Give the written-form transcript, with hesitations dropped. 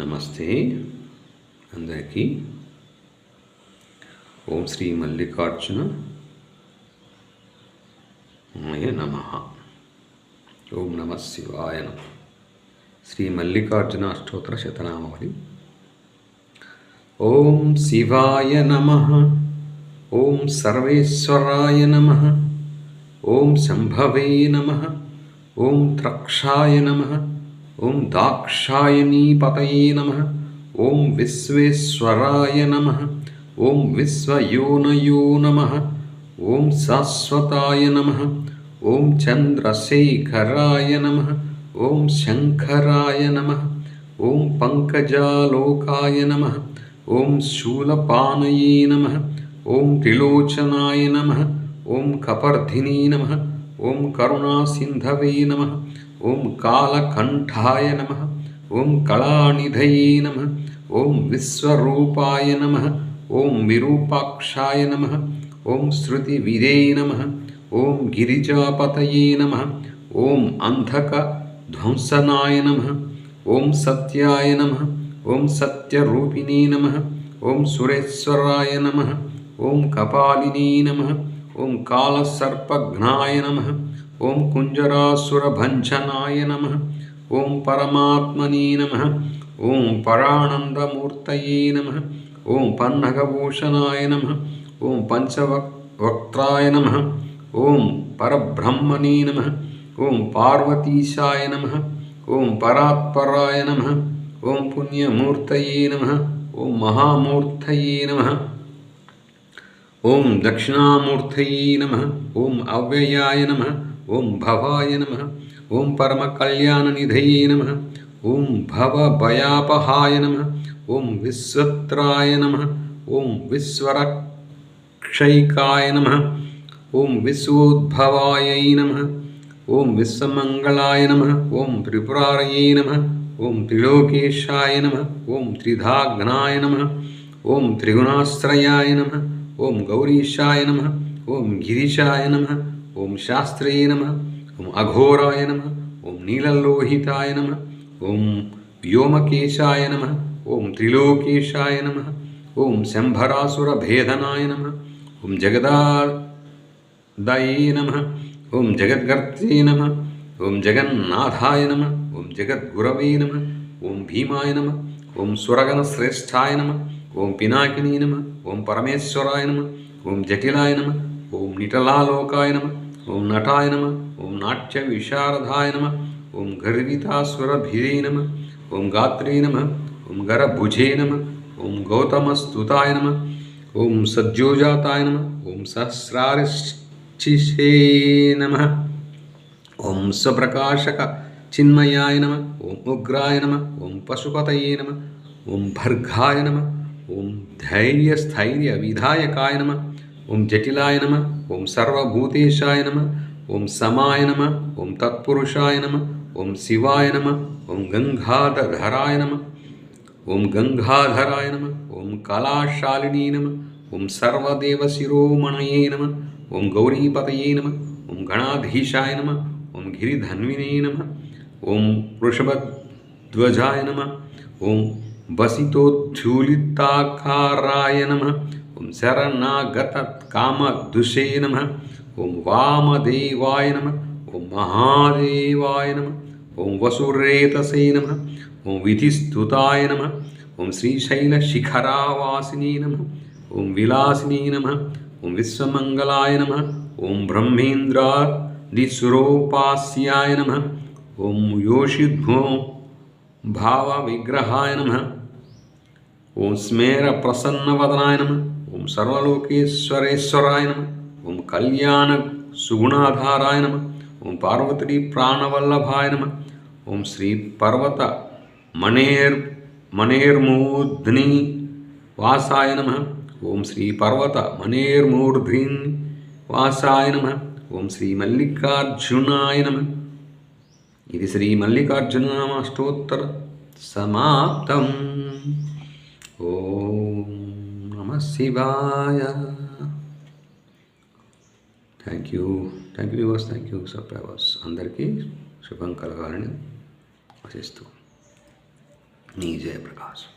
నమస్తే అందరికీ. ఓం శ్రీ మల్లికార్జున నమః. ఓం నమ శివాయ నమ. శ్రీ మల్లికార్జున అష్టోత్తర శతనామావళి. ఓం శివాయ నమః. ఓం సర్వేశ్వరాయ నమః. ఓం శంభవే నమః. ఓం త్రక్షాయ నమః. ఓం దాక్షాయణీపతయే నమః. ఓం విశ్వేశ్వరాయ నమః. ఓం విశ్వయోనయో నమః. ఓం శాశ్వతాయ నమః. ఓం చంద్రశేఖరాయ నమః. ఓం శంకరాయ నమః. ఓం పంకజాలోకాయ నమః. ఓం శూలపానయే నమః. ఓం త్రిలోచనాయ నమః. ఓం కపర్ధినీ నమః. ఓం కరుణాసింధవే నమః. ఓం కాళకంఠాయ నమః. ఓం కళానిధయే నమః. ఓం విశ్వరూపాయ నమః. ఓం విరూపాక్షాయ నమః. ఓం శృతివిదే నమః. ఓం గిరిజాపతయే నమః. ఓం అంధకధ్వంసనాయ నమః. ఓం సత్యాయ నమః. ఓం సత్యరూపిణే నమః. ఓం సురేశ్వరాయ నమః. ఓం కపాలినే నమః. ఓం కాళసర్పఘ్నాయ నమః. ఓం కుంజరాసురభంజనాయ నమః. ఓం పరమాత్మనే నమః. ఓం పరానందమూర్తయే నమః. ఓం పన్నగభూషణాయ నమః. ఓం పంచవక్త్రాయ నమః. ఓం పరబ్రహ్మణే నమః. ఓం పార్వతీశాయ నమః. ఓం పరాత్పరాయ నమః. ఓం పుణ్యమూర్తయే నమః. ఓం మహామూర్తయే నమః. ఓం దక్షిణామూర్తయే నమః. ఓం అవ్యయాయ నమః. ఓం భవాయ నమః. ఓం పరమకళ్యాణనిధయే నమః. ఓం భవభయాపహాయ నమః. ఓం విశ్వత్రాయ నమః. ఓం విశ్వరక్షైకాయ నమః. ఓం విశ్వోద్భవాయై నమః. ఓం విశ్వమంగళాయ నమః. ఓం త్రిపురారయే నమః. ఓం త్రిలోకేశాయ నమః. ఓం త్రిధాగ్నాయ నమః. ఓం త్రిగుణాశ్రయాయ నమః. ఓం గౌరీశాయ నమః. ఓం గిరిశాయ నమః. ఓం శాస్త్రే నమః. ఓం అఘోరాయ నమః. ఓం నీలలోహితాయ నమః. ఓం వ్యోమకేశాయ నమః. ఓం త్రిలోకేశాయ నమః. ఓం శంభరాసురభేదనాయ నమః. ఓం జగదాదయే నమః. ఓం జగద్గర్తే నమః. ఓం జగన్నాథాయ నమః. ఓం జగద్గురవే నమః. ఓం భీమాయ నమః. ఓం సురగణశ్రేష్ఠాయ నమః. ఓం పినాకినీ నమః. ఓం పరమేశ్వరాయ నమః. ఓం జటిలాయ నమః. ఓం నిటలాలోకాయ నమః. ఓం నటాయ నమః. ఓం నాట్య విశారదాయ నమః. ఓం గర్వితాసురభిదే నమః. ఓం గాత్రే నమః. ఓం గరభుజే నమః. ఓం గౌతమస్తుతాయ నమః. ఓం సజ్జోజాతాయ నమః. ఓం సహస్రారిష్టిషే నమః. ఓం స్వప్రకాశక చిన్మయాయ నమః. ఓం ఉగ్రాయ నమః. ఓం పశుపతయే నమః. ఓం భర్గాయ నమః. ఓం ధైర్యస్థైర్య విధాయకాయ నమః. ఓం జటిలాయ నమః. ఓం సర్వభూతేశాయ నమః. ఓం సమాయ నమః. ఓం తత్పురుషాయ నమః. ఓం శివాయ నమః. ఓం గంగాధరాయ నమః. ఓం గంగాధరాయ నమః. ఓం కళాశాలినీ నమః. ఓం సర్వదేవశిరోమణయే నమః. ఓం గౌరీపతయే నమః. ఓం గణాధీశాయ నమః. ఓం గిరిధన్వినే నమః. ఓం వృషభధ్వజాయ నమః. ఓం వసితోద్ధూలితాకారాయ నమః. ఓం శరణాగతకామధుషే నమః. ఓం వామదేవాయ నమః. ఓం మహాదేవాయ నమః. ఓం వసురేతసే నమః. ఓం విధిస్తుతాయ నమః. ఓం శ్రీశైలశిఖరావాసినే నమః. ఓం విలాసినే నమః. ఓం విశ్వమంగళాయ నమః. ఓం బ్రహ్మేంద్రాదిసురోపాస్యాయ నమః. ఓం యోషిద్భో భావవిగ్రహాయ నమః. ఓం స్మేర ప్రసన్నవదనాయ నమః. ఓం సర్వలోకేశ్వరేశ్వరాయ నమః. ఓం కళ్యాణ సుగుణాధారాయ నమః. ఓం పార్వతీ ప్రాణవల్లభాయ నమః. ఓం శ్రీ పర్వత మణేర్మూర్ధ్ని వాసాయ నమః. ఓం శ్రీ పర్వత మణేర్మూర్ధ్ని వాసాయ నమః. ఓం శ్రీ మల్లికార్జునాయ నమః. ఇది శ్రీ మల్లికార్జున అష్టోత్తర సమాప్తం. ఓం నమః శివాయ. Thank you viewers, thank you subscribers. అందరికీ శుభం కలగాలని ఆశిస్తూ నీ జయప్రకాశం.